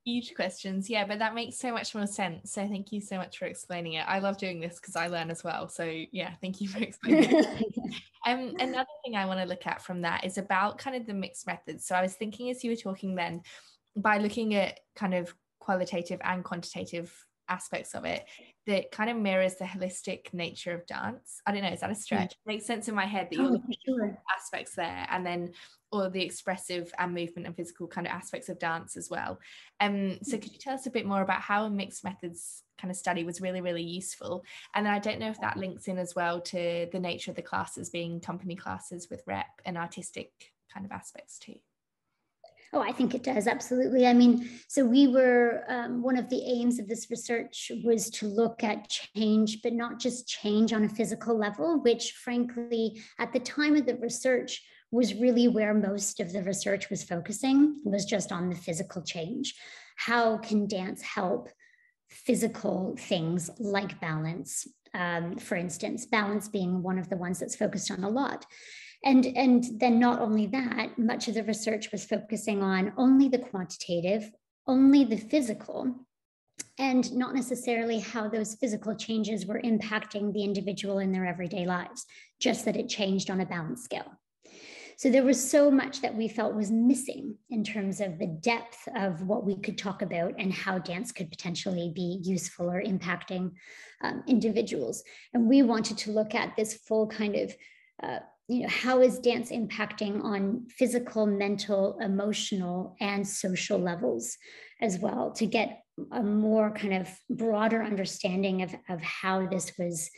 Huge questions, yeah, but that makes so much more sense. So thank you so much for explaining it. I love doing this because I learn as well. So yeah, thank you for explaining it. Another thing I want to look at from that is about kind of the mixed methods. So I was thinking as you were talking then, by looking at kind of qualitative and quantitative aspects of it, that kind of mirrors the holistic nature of dance. I don't know, is that a stretch? It makes sense in my head that you're looking at aspects there and then or the expressive and movement and physical kind of aspects of dance as well. So could you tell us a bit more about how a mixed methods kind of study was really, really useful? And then I don't know if that links in as well to the nature of the classes being company classes with rep and artistic kind of aspects too. Oh, I think it does, absolutely. I mean, so we were, one of the aims of this research was to look at change, but not just change on a physical level, which frankly, at the time of the research was really where most of the research was focusing, was just on the physical change. How can dance help physical things like balance? For instance, balance being one of the ones that's focused on a lot. And then not only that, much of the research was focusing on only the quantitative, only the physical, and not necessarily how those physical changes were impacting the individual in their everyday lives, just that it changed on a balance scale. So there was so much that we felt was missing in terms of the depth of what we could talk about and how dance could potentially be useful or impacting individuals. And we wanted to look at this full kind of how is dance impacting on physical, mental, emotional, and social levels as well, to get a more kind of broader understanding of how this was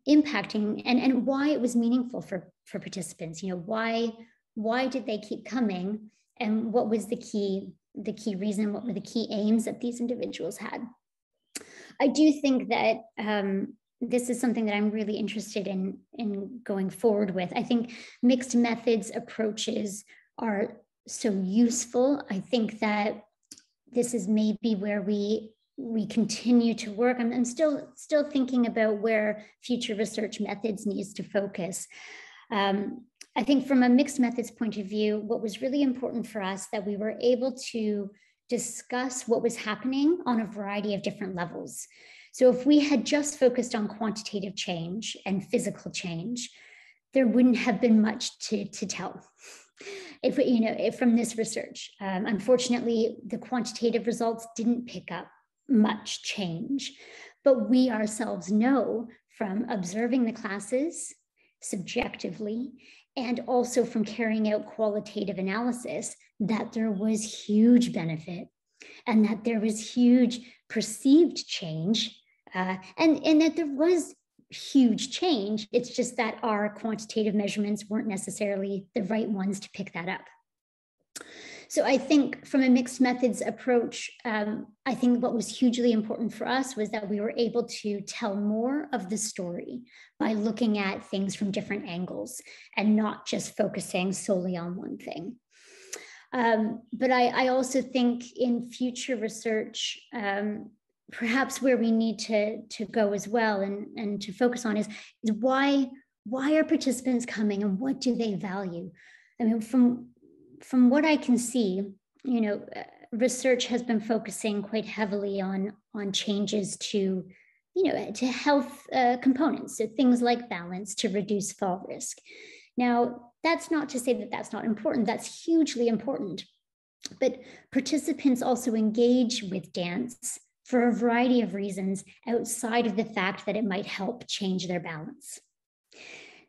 impacting and why it was meaningful for participants. Why did they keep coming, and what was the key reason, what were the key aims that these individuals had? I do think that this is something that I'm really interested in going forward with. I think mixed methods approaches are so useful. I think that this is maybe where we continue to work. I'm still thinking about where future research methods needs to focus. I think from a mixed methods point of view, what was really important for us that we were able to discuss what was happening on a variety of different levels. So if we had just focused on quantitative change and physical change, there wouldn't have been much to tell. If from this research, unfortunately, the quantitative results didn't pick up much change, but we ourselves know from observing the classes subjectively and also from carrying out qualitative analysis that there was huge benefit and that there was huge perceived change and that there was huge change. It's just that our quantitative measurements weren't necessarily the right ones to pick that up. So I think from a mixed methods approach, I think what was hugely important for us was that we were able to tell more of the story by looking at things from different angles and not just focusing solely on one thing. But I also think in future research, perhaps where we need to go as well and to focus on is why are participants coming and what do they value? I mean, from what I can see, research has been focusing quite heavily on changes to health components, so things like balance to reduce fall risk. Now, that's not to say that that's not important. That's hugely important. But participants also engage with dance for a variety of reasons outside of the fact that it might help change their balance.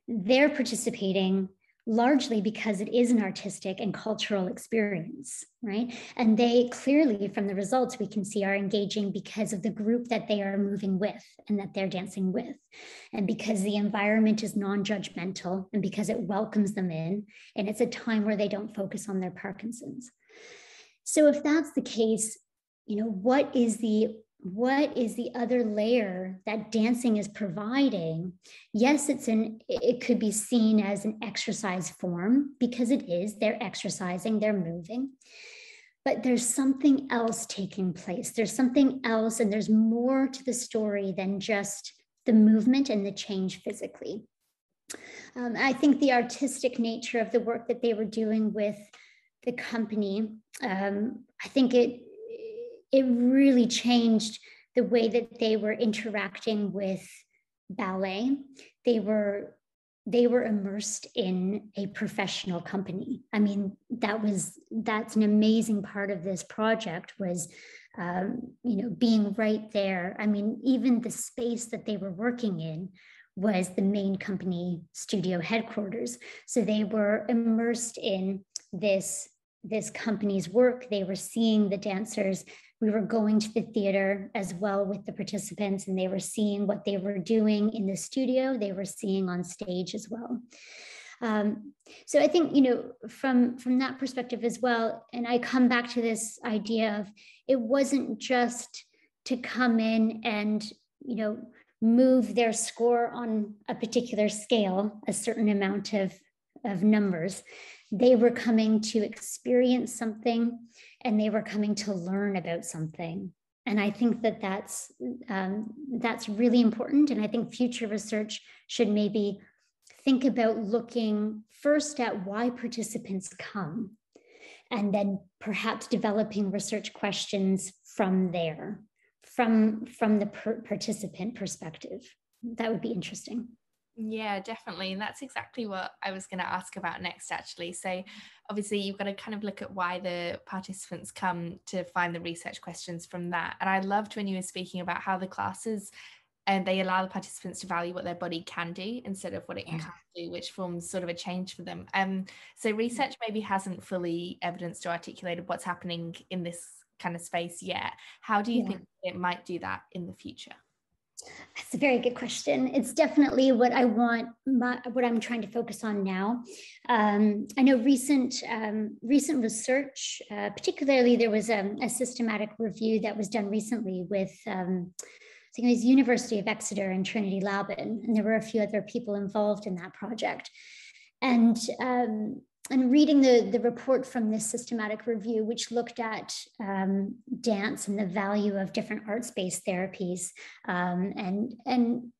They're participating largely because it is an artistic and cultural experience, right? And they clearly, from the results we can see, are engaging because of the group that they are moving with and that they're dancing with. And because the environment is non-judgmental and because it welcomes them in, and it's a time where they don't focus on their Parkinson's. So if that's the case, what is the other layer that dancing is providing? Yes, it could be seen as an exercise form because it is. They're exercising, they're moving. But there's something else taking place. There's something else, and there's more to the story than just the movement and the change physically. I think the artistic nature of the work that they were doing with the company, I think it really changed the way that they were interacting with ballet. They were immersed in a professional company. I mean, that's an amazing part of this project was, being right there. I mean, even the space that they were working in was the main company studio headquarters. So they were immersed in this company's work. They were seeing the dancers. We were going to the theater as well with the participants, and they were seeing what they were doing in the studio. They were seeing on stage as well. So I think, from that perspective as well, and I come back to this idea of it wasn't just to come in and, move their score on a particular scale, a certain amount of numbers. They were coming to experience something, and they were coming to learn about something. And I think that that's really important. And I think future research should maybe think about looking first at why participants come, and then perhaps developing research questions from there, from the participant perspective. That would be interesting. Yeah, definitely. And that's exactly what I was going to ask about next, actually. So obviously you've got to kind of look at why the participants come to find the research questions from that. And I loved when you were speaking about how the classes and they allow the participants to value what their body can do instead of what it Yeah. can't do, which forms sort of a change for them. So research maybe hasn't fully evidenced or articulated what's happening in this kind of space yet. How do you Yeah. think it might do that in the future? That's a very good question. It's definitely what I want, what I'm trying to focus on now. I know recent research, particularly there was a systematic review that was done recently with, I think it was University of Exeter and Trinity Laban, and there were a few other people involved in that project. And reading the report from this systematic review, which looked at dance and the value of different arts-based therapies, and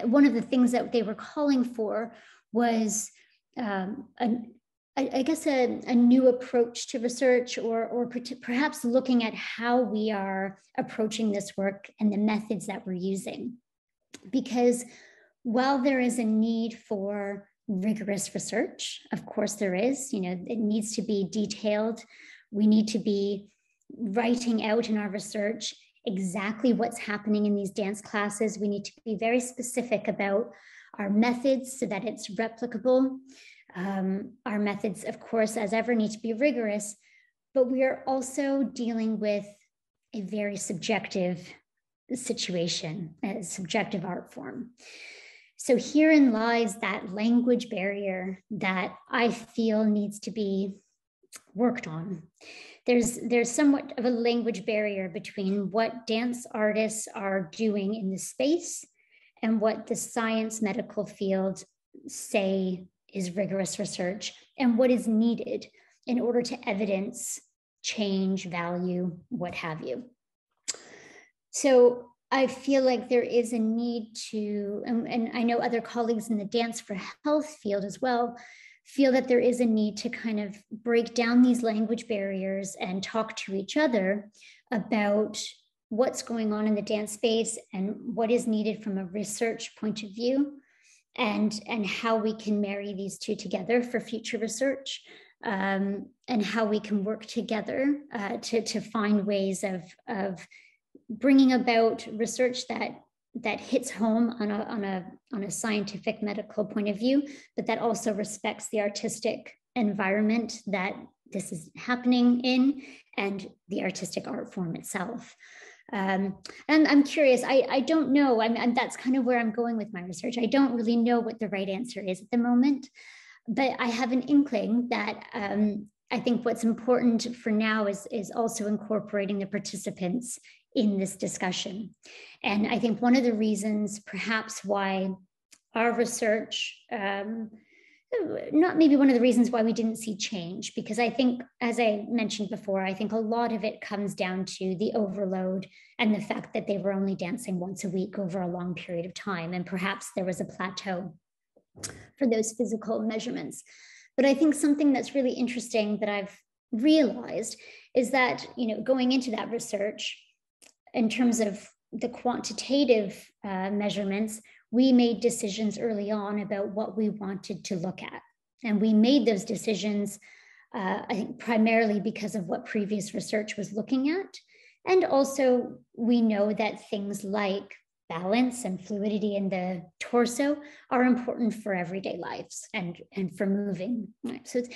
one of the things that they were calling for was I guess a new approach to research, or perhaps looking at how we are approaching this work and the methods that we're using. Because while there is a need for rigorous research, of course there is, it needs to be detailed. We need to be writing out in our research exactly what's happening in these dance classes. We need to be very specific about our methods so that it's replicable. Our methods, of course, as ever, need to be rigorous, but we are also dealing with a very subjective situation, a subjective art form. So herein lies that language barrier that I feel needs to be worked on. There's somewhat of a language barrier between what dance artists are doing in the space and what the science medical field say is rigorous research, and what is needed in order to evidence change, value, what have you. So I feel like there is a need to, and I know other colleagues in the Dance for Health field as well, feel that there is a need to kind of break down these language barriers and talk to each other about what's going on in the dance space and what is needed from a research point of view, and how we can marry these two together for future research, and how we can work together to find ways of bringing about research that hits home on a scientific medical point of view, but that also respects the artistic environment that this is happening in and the artistic art form itself. And I'm curious, I don't know, and that's kind of where I'm going with my research. I don't really know what the right answer is at the moment, but I have an inkling that I think what's important for now is also incorporating the participants in this discussion. And I think one of the reasons perhaps why our research, not maybe one of the reasons why we didn't see change, because I think, as I mentioned before, I think a lot of it comes down to the overload and the fact that they were only dancing once a week over a long period of time. And perhaps there was a plateau for those physical measurements. But I think something that's really interesting that I've realized is that, going into that research, in terms of the quantitative measurements, we made decisions early on about what we wanted to look at. And we made those decisions, I think, primarily because of what previous research was looking at. And also, we know that things like balance and fluidity in the torso are important for everyday lives and for moving. Right? So it's,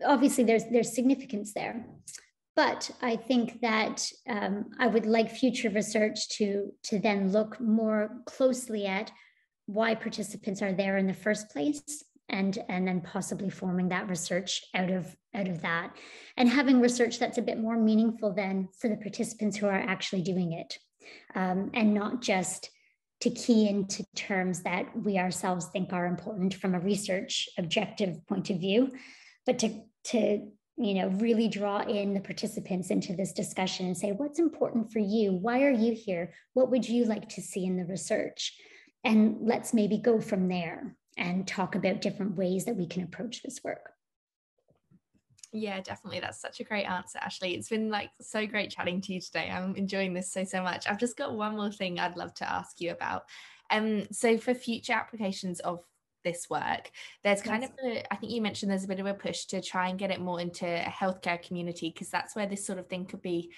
obviously, there's significance there. But I think that I would like future research to then look more closely at why participants are there in the first place, and then possibly forming that research out of that, and having research that's a bit more meaningful then for the participants who are actually doing it, and not just to key into terms that we ourselves think are important from a research objective point of view, but to really draw in the participants into this discussion and say, what's important for you? Why are you here? What would you like to see in the research? And let's maybe go from there and talk about different ways that we can approach this work. Yeah, definitely. That's such a great answer, Ashley. It's been so great chatting to you today. I'm enjoying this so much. I've just got one more thing I'd love to ask you about. So for future applications of this work, there's kind of I think you mentioned there's a bit of a push to try and get it more into a healthcare community, because that's where this sort of thing could be,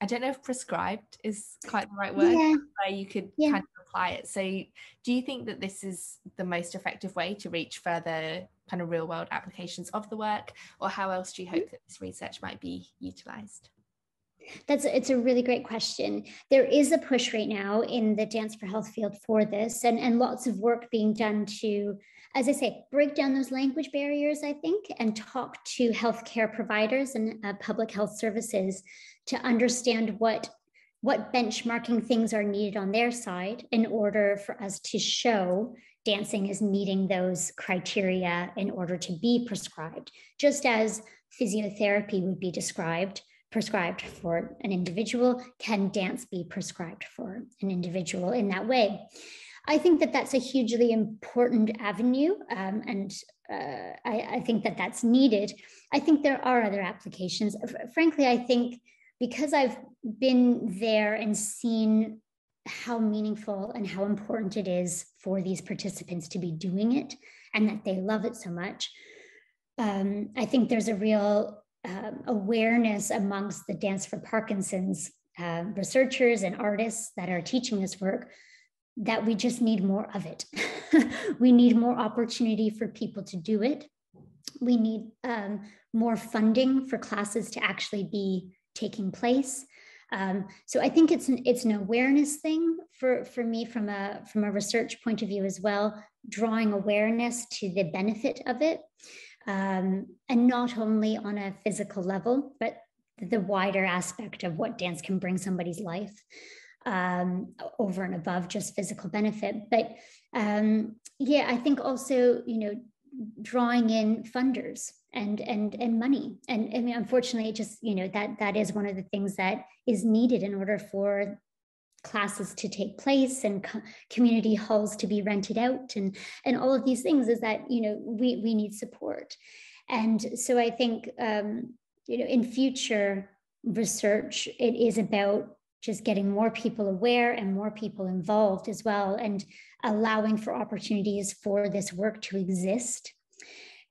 I don't know if prescribed is quite the right word, where you could kind of apply it. So do you think that this is the most effective way to reach further kind of real world applications of the work, or how else do you hope that this research might be utilised? It's a really great question. There is a push right now in the Dance for Health field for this, and lots of work being done to, as I say, break down those language barriers, I think, and talk to healthcare providers and public health services to understand what benchmarking things are needed on their side in order for us to show dancing is meeting those criteria in order to be prescribed, just as physiotherapy would be prescribed for an individual. Can dance be prescribed for an individual in that way? I think that that's a hugely important avenue, and I think that that's needed. I think there are other applications. Frankly, I think because I've been there and seen how meaningful and how important it is for these participants to be doing it and that they love it so much, I think there's a real awareness amongst the Dance for Parkinson's researchers and artists that are teaching this work that we just need more of it. We need more opportunity for people to do it. We need more funding for classes to actually be taking place. So I think it's an awareness thing for me from a research point of view as well, drawing awareness to the benefit of it. And not only on a physical level, but the wider aspect of what dance can bring somebody's life over and above just physical benefit. But yeah, I think also, drawing in funders and money. And I mean, unfortunately, just, that is one of the things that is needed in order for classes to take place and community halls to be rented out and all of these things, is that, we need support. And so I think, in future research, it is about just getting more people aware and more people involved as well, and allowing for opportunities for this work to exist.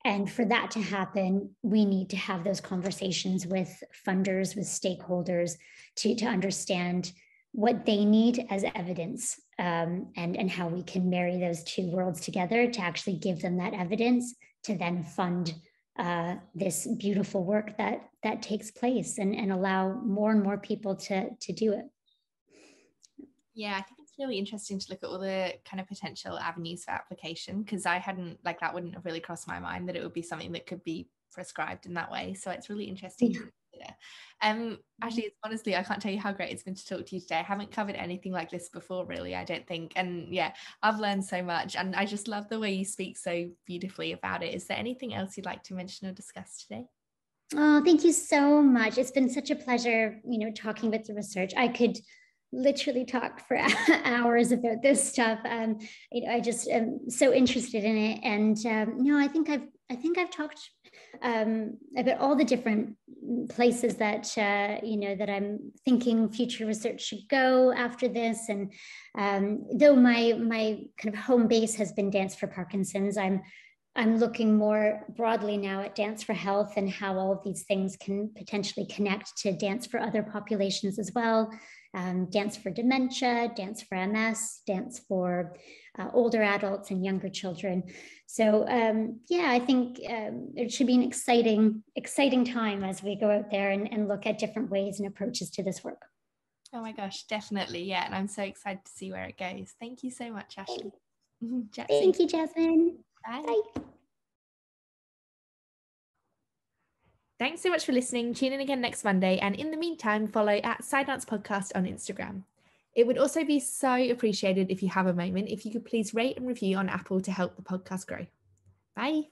And for that to happen, we need to have those conversations with funders, with stakeholders, to understand what they need as evidence, and how we can marry those two worlds together to actually give them that evidence to then fund this beautiful work that takes place and allow more and more people to do it. Yeah, I think it's really interesting to look at all the kind of potential avenues for application, because I hadn't, that wouldn't have really crossed my mind that it would be something that could be prescribed in that way. So it's really interesting to consider. Actually, it's honestly, I can't tell you how great it's been to talk to you today. I haven't covered anything like this before, really, I don't think. And yeah, I've learned so much, and I just love the way you speak so beautifully about it. Is there anything else you'd like to mention or discuss today? Oh, thank you so much. It's been such a pleasure, talking about the research. I could literally talk for hours about this stuff. I just am so interested in it, and I think I've talked about all the different places that that I'm thinking future research should go after this. And though my kind of home base has been Dance for Parkinson's, I'm looking more broadly now at Dance for Health and how all of these things can potentially connect to dance for other populations as well. Dance for dementia, dance for MS, dance for older adults and younger children. So I think it should be an exciting time as we go out there and look at different ways and approaches to this work. Oh my gosh, definitely. Yeah. And I'm so excited to see where it goes. Thank you so much, Ashley. Thank you, Jasmine. Bye. Bye. Thanks so much for listening. Tune in again next Monday. And in the meantime, follow @Sidedance Podcast on Instagram. It would also be so appreciated if you have a moment, if you could please rate and review on Apple to help the podcast grow. Bye.